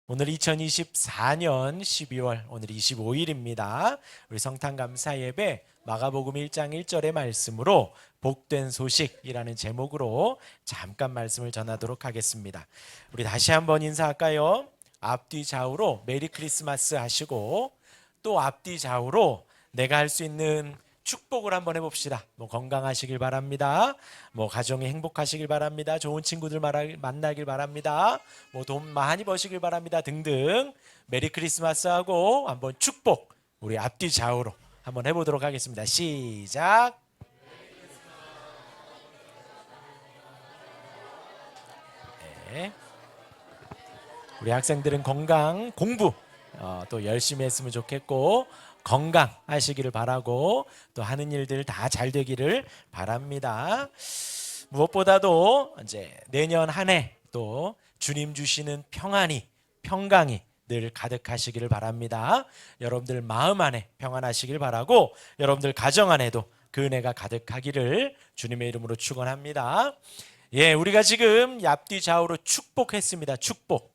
오늘 2024년 12월 오늘 25일입니다. 우리 성탄감사 예배 마가복음 1장 1절의 말씀으로 복된 소식이라는 제목으로 잠깐 말씀을 전하도록 하겠습니다. 우리 다시 한번 인사할까요? 앞뒤 좌우로 메리 크리스마스 하시고 또 앞뒤 좌우로 내가 할 수 있는 축복을 한번 해봅시다. 건강하시길 바랍니다. 가정이 행복하시길 바랍니다. 좋은 친구들 만나길 바랍니다. 돈 많이 버시길 바랍니다. 등등 메리 크리스마스 하고 한번 축복 우리 앞뒤 좌우로 한번 해보도록 하겠습니다. 시작. 네. 우리 학생들은 건강 공부 또 열심히 했으면 좋겠고 건강하시기를 바라고 또 하는 일들 다 잘 되기를 바랍니다. 무엇보다도 이제 내년 한 해 또 주님 주시는 평강이 늘 가득하시기를 바랍니다. 여러분들 마음 안에 평안하시길 바라고 여러분들 가정 안에도 그 은혜가 가득하기를 주님의 이름으로 축원합니다. 예, 우리가 지금 앞뒤 좌우로 축복했습니다. 축복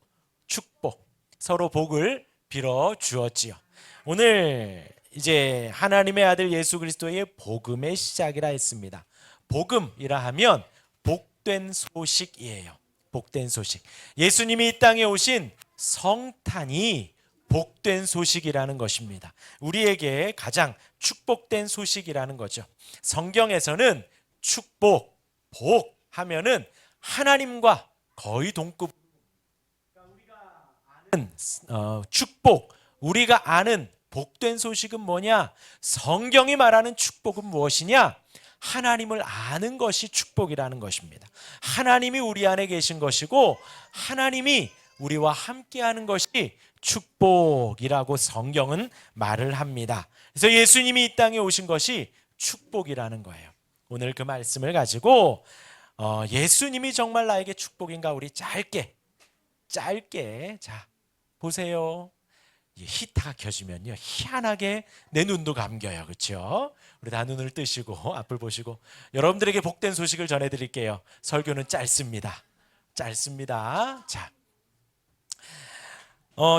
서로 복을 빌어 주었지요. 오늘 이제 하나님의 아들 예수 그리스도의 복음의 시작이라 했습니다. 복음이라 하면 복된 소식이에요. 복된 소식. 예수님이 이 땅에 오신 성탄이 복된 소식이라는 것입니다. 우리에게 가장 축복된 소식이라는 거죠. 성경에서는 축복, 복 하면은 하나님과 거의 동급. 우리가 아는 축복, 우리가 아는 복된 소식은 뭐냐? 성경이 말하는 축복은 무엇이냐? 하나님을 아는 것이 축복이라는 것입니다. 하나님이 우리 안에 계신 것이고 하나님이 우리와 함께하는 것이 축복이라고 성경은 말을 합니다. 그래서 예수님이 이 땅에 오신 것이 축복이라는 거예요. 오늘 그 말씀을 가지고 예수님이 정말 나에게 축복인가? 우리 짧게 자 보세요. 히터가 켜지면요 희한하게 내 눈도 감겨요. 그렇죠? 우리 다 눈을 뜨시고 앞을 보시고 여러분들에게 복된 소식을 전해드릴게요. 설교는 짧습니다. 자,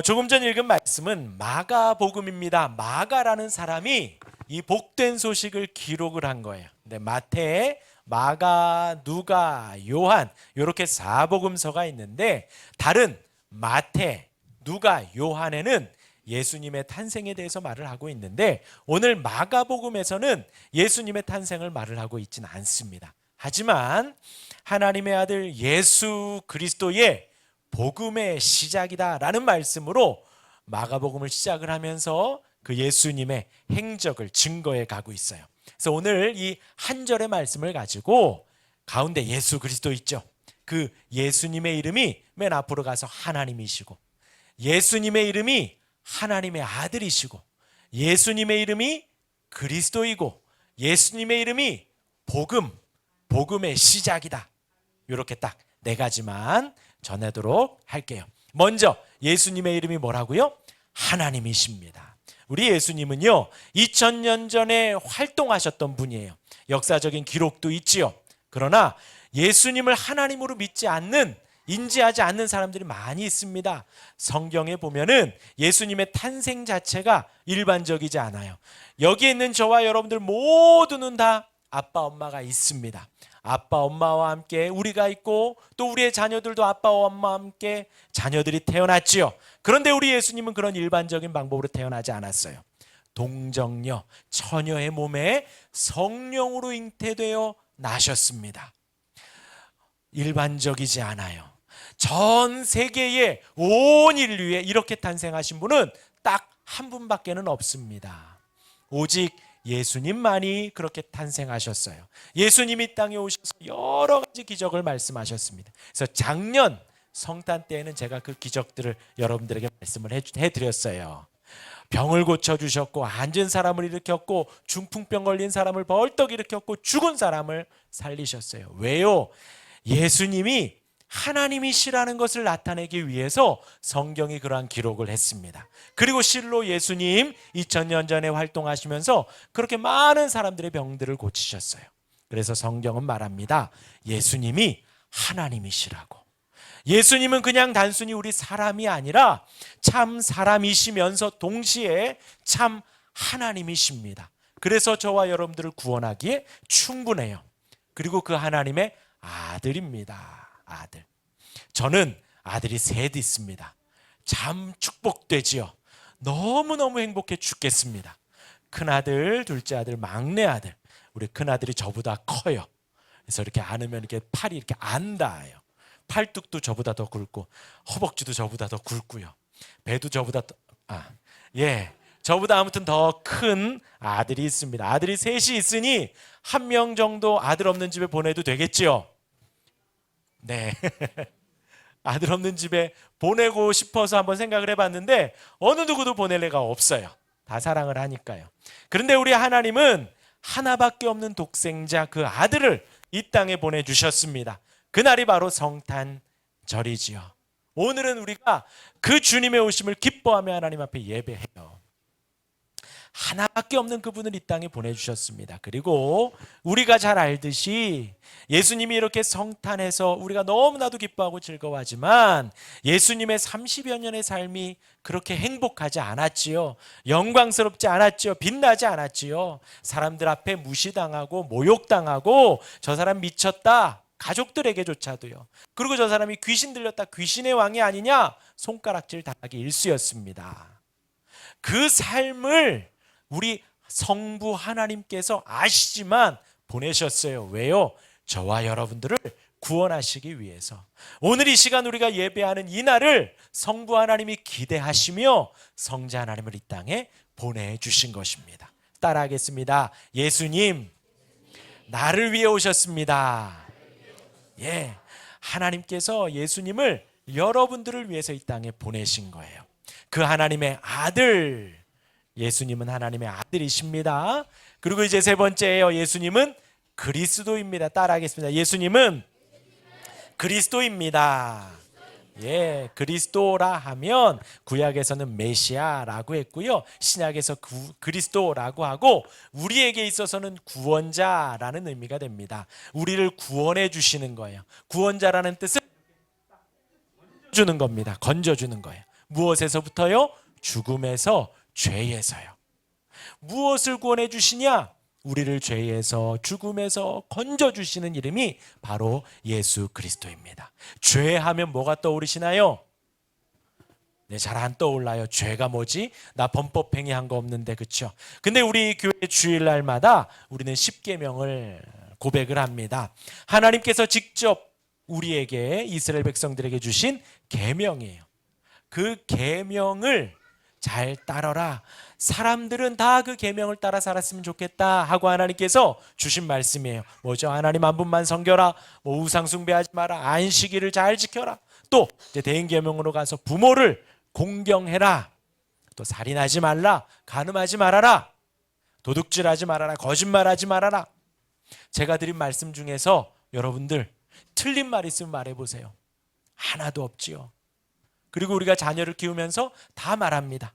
조금 전 읽은 말씀은 마가복음입니다. 마가라는 사람이 이 복된 소식을 기록을 한 거예요. 근데 마태, 마가, 누가, 요한 이렇게 4복음서가 있는데 다른 마태, 누가, 요한에는 예수님의 탄생에 대해서 말을 하고 있는데 오늘 마가복음에서는 예수님의 탄생을 말을 하고 있지는 않습니다. 하지만 하나님의 아들 예수 그리스도의 복음의 시작이다라는 말씀으로 마가복음을 시작을 하면서 그 예수님의 행적을 증거해 가고 있어요. 그래서 오늘 이 한 절의 말씀을 가지고 가운데 예수 그리스도 있죠. 그 예수님의 이름이 맨 앞으로 가서 하나님이시고 예수님의 이름이 하나님의 아들이시고 예수님의 이름이 그리스도이고 예수님의 이름이 복음의 시작이다. 이렇게 딱 네 가지만 전하도록 할게요. 먼저 예수님의 이름이 뭐라고요? 하나님이십니다. 우리 예수님은요 2000년 전에 활동하셨던 분이에요. 역사적인 기록도 있지요. 그러나 예수님을 하나님으로 믿지 않는 인지하지 않는 사람들이 많이 있습니다. 성경에 보면은 예수님의 탄생 자체가 일반적이지 않아요. 여기에 있는 저와 여러분들 모두는 다 아빠 엄마가 있습니다. 아빠 엄마와 함께 우리가 있고 또 우리의 자녀들도 아빠 엄마와 함께 자녀들이 태어났지요. 그런데 우리 예수님은 그런 일반적인 방법으로 태어나지 않았어요. 동정녀 처녀의 몸에 성령으로 잉태되어 나셨습니다. 일반적이지 않아요. 전 세계의 온 인류에 이렇게 탄생하신 분은 딱 한 분밖에는 없습니다. 오직 예수님만이 그렇게 탄생하셨어요. 예수님이 땅에 오셔서 여러 가지 기적을 말씀하셨습니다. 그래서 작년 성탄 때에는 제가 그 기적들을 여러분들에게 말씀을 해드렸어요. 병을 고쳐주셨고 앉은 사람을 일으켰고 중풍병 걸린 사람을 벌떡 일으켰고 죽은 사람을 살리셨어요. 왜요? 예수님이 하나님이시라는 것을 나타내기 위해서 성경이 그러한 기록을 했습니다. 그리고 실로 예수님 2000년 전에 활동하시면서 그렇게 많은 사람들의 병들을 고치셨어요. 그래서 성경은 말합니다. 예수님이 하나님이시라고. 예수님은 그냥 단순히 우리 사람이 아니라 참 사람이시면서 동시에 참 하나님이십니다. 그래서 저와 여러분들을 구원하기에 충분해요. 그리고 그 하나님의 아들입니다. 아들. 저는 아들이 셋 있습니다. 참 축복되지요. 너무너무 행복해 죽겠습니다. 큰아들, 둘째 아들, 막내 아들. 우리 큰아들이 저보다 커요. 그래서 이렇게 안으면 이렇게 팔이 이렇게 안 닿아요. 팔뚝도 저보다 더 굵고 허벅지도 저보다 더 굵고요. 배도 저보다 저보다 아무튼 더 큰 아들이 있습니다. 아들이 셋이 있으니 한 명 정도 아들 없는 집에 보내도 되겠지요? 네. 아들 없는 집에 보내고 싶어서 한번 생각을 해봤는데 어느 누구도 보낼 애가 없어요. 다 사랑을 하니까요. 그런데 우리 하나님은 하나밖에 없는 독생자 그 아들을 이 땅에 보내주셨습니다. 그날이 바로 성탄절이지요. 오늘은 우리가 그 주님의 오심을 기뻐하며 하나님 앞에 예배해요. 하나밖에 없는 그분을 이 땅에 보내주셨습니다. 그리고 우리가 잘 알듯이 예수님이 이렇게 성탄해서 우리가 너무나도 기뻐하고 즐거워하지만 예수님의 30여 년의 삶이 그렇게 행복하지 않았지요. 영광스럽지 않았지요. 빛나지 않았지요. 사람들 앞에 무시당하고 모욕당하고 저 사람 미쳤다. 가족들에게조차도요. 그리고 저 사람이 귀신 들렸다. 귀신의 왕이 아니냐. 손가락질 당하기 일쑤였습니다. 그 삶을 우리 성부 하나님께서 아시지만 보내셨어요. 왜요? 저와 여러분들을 구원하시기 위해서. 오늘 이 시간 우리가 예배하는 이 날을 성부 하나님이 기대하시며 성자 하나님을 이 땅에 보내주신 것입니다. 따라하겠습니다. 예수님, 나를 위해 오셨습니다. 하나님께서 예수님을 여러분들을 위해서 이 땅에 보내신 거예요. 그 하나님의 아들, 예수님은 하나님의 아들이십니다. 그리고 이제 세 번째예요. 예수님은 그리스도입니다. 따라하겠습니다. 예수님은 그리스도입니다. 그리스도라 하면 구약에서는 메시아라고 했고요. 신약에서 그리스도라고 하고 우리에게 있어서는 구원자라는 의미가 됩니다. 우리를 구원해 주시는 거예요. 구원자라는 뜻은 주는 겁니다. 건져주는 거예요. 무엇에서부터요? 죽음에서, 죄에서요. 무엇을 구원해 주시냐? 우리를 죄에서, 죽음에서 건져주시는 이름이 바로 예수 그리스도입니다. 죄하면 뭐가 떠오르시나요? 잘 안 떠올라요. 죄가 뭐지? 나 범법행위 한 거 없는데, 그렇죠? 근데 우리 교회 주일날마다 우리는 십계명을 고백을 합니다. 하나님께서 직접 우리에게, 이스라엘 백성들에게 주신 계명이에요. 그 계명을 잘 따라라. 사람들은 다 그 계명을 따라 살았으면 좋겠다 하고 하나님께서 주신 말씀이에요. 뭐죠? 하나님 한 분만 섬겨라. 우상 숭배하지 마라. 안식일을 잘 지켜라. 또 이제 대인 계명으로 가서 부모를 공경해라. 또 살인하지 말라. 간음하지 말아라. 도둑질하지 말아라. 거짓말하지 말아라. 제가 드린 말씀 중에서 여러분들 틀린 말 있으면 말해보세요. 하나도 없지요. 그리고 우리가 자녀를 키우면서 다 말합니다.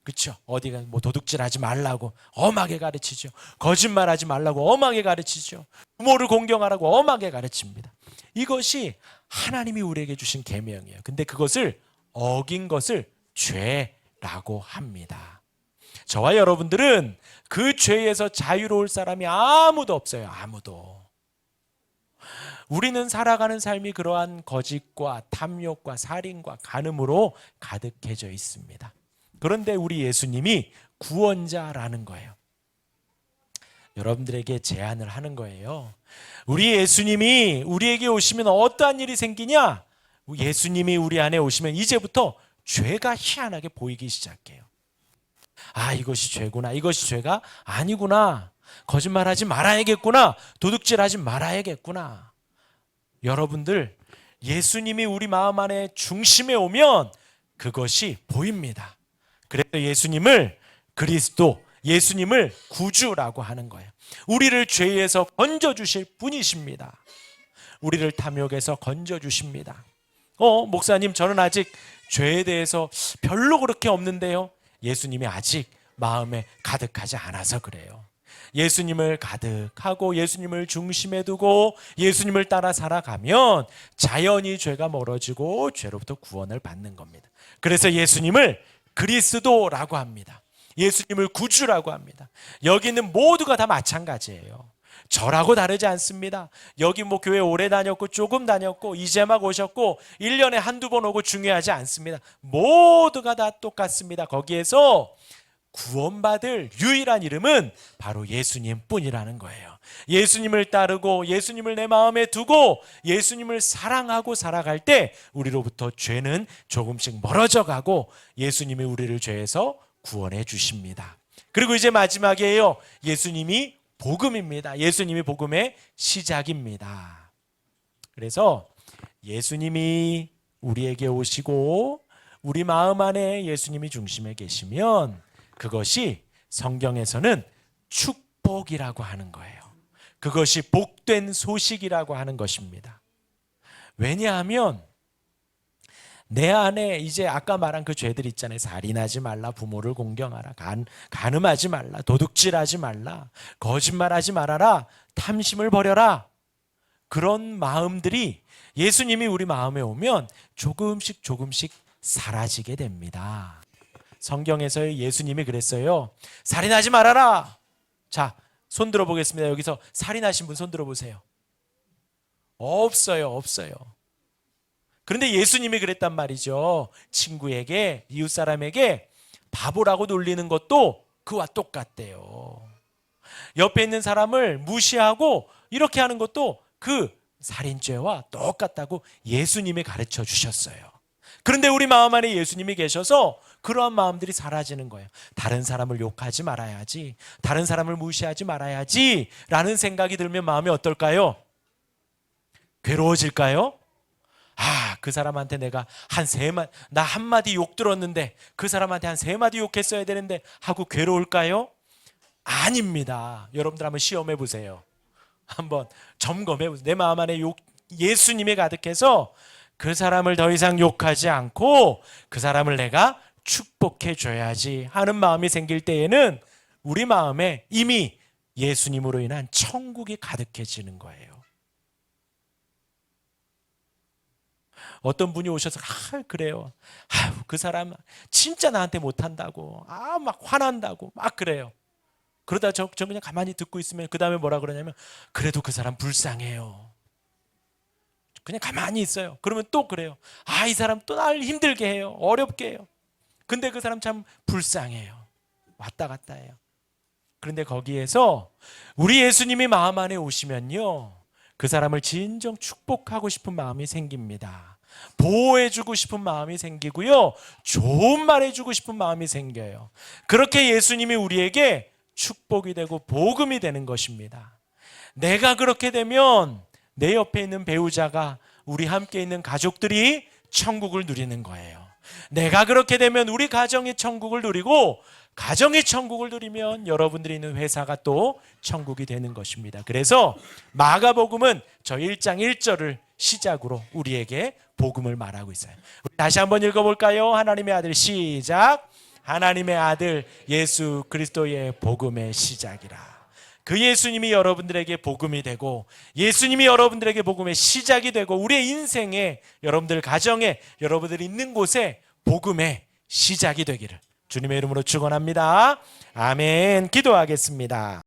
그렇죠? 어디가 도둑질하지 말라고 엄하게 가르치죠. 거짓말하지 말라고 엄하게 가르치죠. 부모를 공경하라고 엄하게 가르칩니다. 이것이 하나님이 우리에게 주신 계명이에요. 근데 그것을 어긴 것을 죄라고 합니다. 저와 여러분들은 그 죄에서 자유로울 사람이 아무도 없어요. 아무도. 우리는 살아가는 삶이 그러한 거짓과 탐욕과 살인과 간음으로 가득해져 있습니다. 그런데 우리 예수님이 구원자라는 거예요. 여러분들에게 제안을 하는 거예요. 우리 예수님이 우리에게 오시면 어떠한 일이 생기냐? 예수님이 우리 안에 오시면 이제부터 죄가 희한하게 보이기 시작해요. 이것이 죄구나. 이것이 죄가 아니구나. 거짓말하지 말아야겠구나. 도둑질하지 말아야겠구나. 여러분들, 예수님이 우리 마음 안에 중심에 오면 그것이 보입니다. 그래서 예수님을 그리스도, 예수님을 구주라고 하는 거예요. 우리를 죄에서 건져주실 분이십니다. 우리를 탐욕에서 건져주십니다. 목사님, 저는 아직 죄에 대해서 별로 그렇게 없는데요. 예수님이 아직 마음에 가득하지 않아서 그래요. 예수님을 가득하고 예수님을 중심에 두고 예수님을 따라 살아가면 자연히 죄가 멀어지고 죄로부터 구원을 받는 겁니다. 그래서 예수님을 그리스도라고 합니다. 예수님을 구주라고 합니다. 여기 있는 모두가 다 마찬가지예요. 저라고 다르지 않습니다. 여기 뭐 교회 오래 다녔고 조금 다녔고 이제 막 오셨고 1년에 한두 번 오고 중요하지 않습니다. 모두가 다 똑같습니다. 거기에서 구원받을 유일한 이름은 바로 예수님 뿐이라는 거예요. 예수님을 따르고 예수님을 내 마음에 두고 예수님을 사랑하고 살아갈 때 우리로부터 죄는 조금씩 멀어져 가고 예수님이 우리를 죄에서 구원해 주십니다. 그리고 이제 마지막이에요. 예수님이 복음입니다. 예수님이 복음의 시작입니다. 그래서 예수님이 우리에게 오시고 우리 마음 안에 예수님이 중심에 계시면 그것이 성경에서는 축복이라고 하는 거예요. 그것이 복된 소식이라고 하는 것입니다. 왜냐하면 내 안에 이제 아까 말한 그 죄들 있잖아요. 살인하지 말라, 부모를 공경하라, 간음하지 말라, 도둑질하지 말라, 거짓말하지 말아라, 탐심을 버려라. 그런 마음들이 예수님이 우리 마음에 오면 조금씩 조금씩 사라지게 됩니다. 성경에서 예수님이 그랬어요. 살인하지 말아라. 자, 손 들어보겠습니다. 여기서 살인하신 분 손 들어보세요. 없어요. 그런데 예수님이 그랬단 말이죠. 친구에게, 이웃 사람에게 바보라고 놀리는 것도 그와 똑같대요. 옆에 있는 사람을 무시하고 이렇게 하는 것도 그 살인죄와 똑같다고 예수님이 가르쳐 주셨어요. 그런데 우리 마음 안에 예수님이 계셔서 그러한 마음들이 사라지는 거예요. 다른 사람을 욕하지 말아야지, 다른 사람을 무시하지 말아야지 라는 생각이 들면 마음이 어떨까요? 괴로워질까요? 그 사람한테 내가 나 한마디 욕 들었는데 그 사람한테 한 3마디 욕했어야 되는데 하고 괴로울까요? 아닙니다. 여러분들 한번 시험해 보세요. 한번 점검해 보세요. 내 마음 안에 예수님이 가득해서 그 사람을 더 이상 욕하지 않고 그 사람을 내가 축복해 줘야지 하는 마음이 생길 때에는 우리 마음에 이미 예수님으로 인한 천국이 가득해지는 거예요. 어떤 분이 오셔서 그래요. 그 사람 진짜 나한테 못한다고 막 화난다고 막 그래요. 그러다 저 그냥 가만히 듣고 있으면 그 다음에 뭐라 그러냐면 그래도 그 사람 불쌍해요. 그냥 가만히 있어요. 그러면 또 그래요. 이 사람 또 나를 힘들게 해요. 어렵게 해요. 근데 그 사람 참 불쌍해요. 왔다 갔다 해요. 그런데 거기에서 우리 예수님이 마음 안에 오시면요, 그 사람을 진정 축복하고 싶은 마음이 생깁니다. 보호해주고 싶은 마음이 생기고요, 좋은 말 해주고 싶은 마음이 생겨요. 그렇게 예수님이 우리에게 축복이 되고 복음이 되는 것입니다. 내가 그렇게 되면 내 옆에 있는 배우자가, 우리 함께 있는 가족들이 천국을 누리는 거예요. 내가 그렇게 되면 우리 가정이 천국을 누리고, 가정이 천국을 누리면 여러분들이 있는 회사가 또 천국이 되는 것입니다. 그래서 마가복음은 저 1장 1절을 시작으로 우리에게 복음을 말하고 있어요. 우리 다시 한번 읽어볼까요? 하나님의 아들 시작. 하나님의 아들 예수 그리스도의 복음의 시작이라. 그 예수님이 여러분들에게 복음이 되고, 예수님이 여러분들에게 복음의 시작이 되고, 우리의 인생에, 여러분들 가정에, 여러분들이 있는 곳에 복음의 시작이 되기를 주님의 이름으로 축원합니다. 아멘. 기도하겠습니다.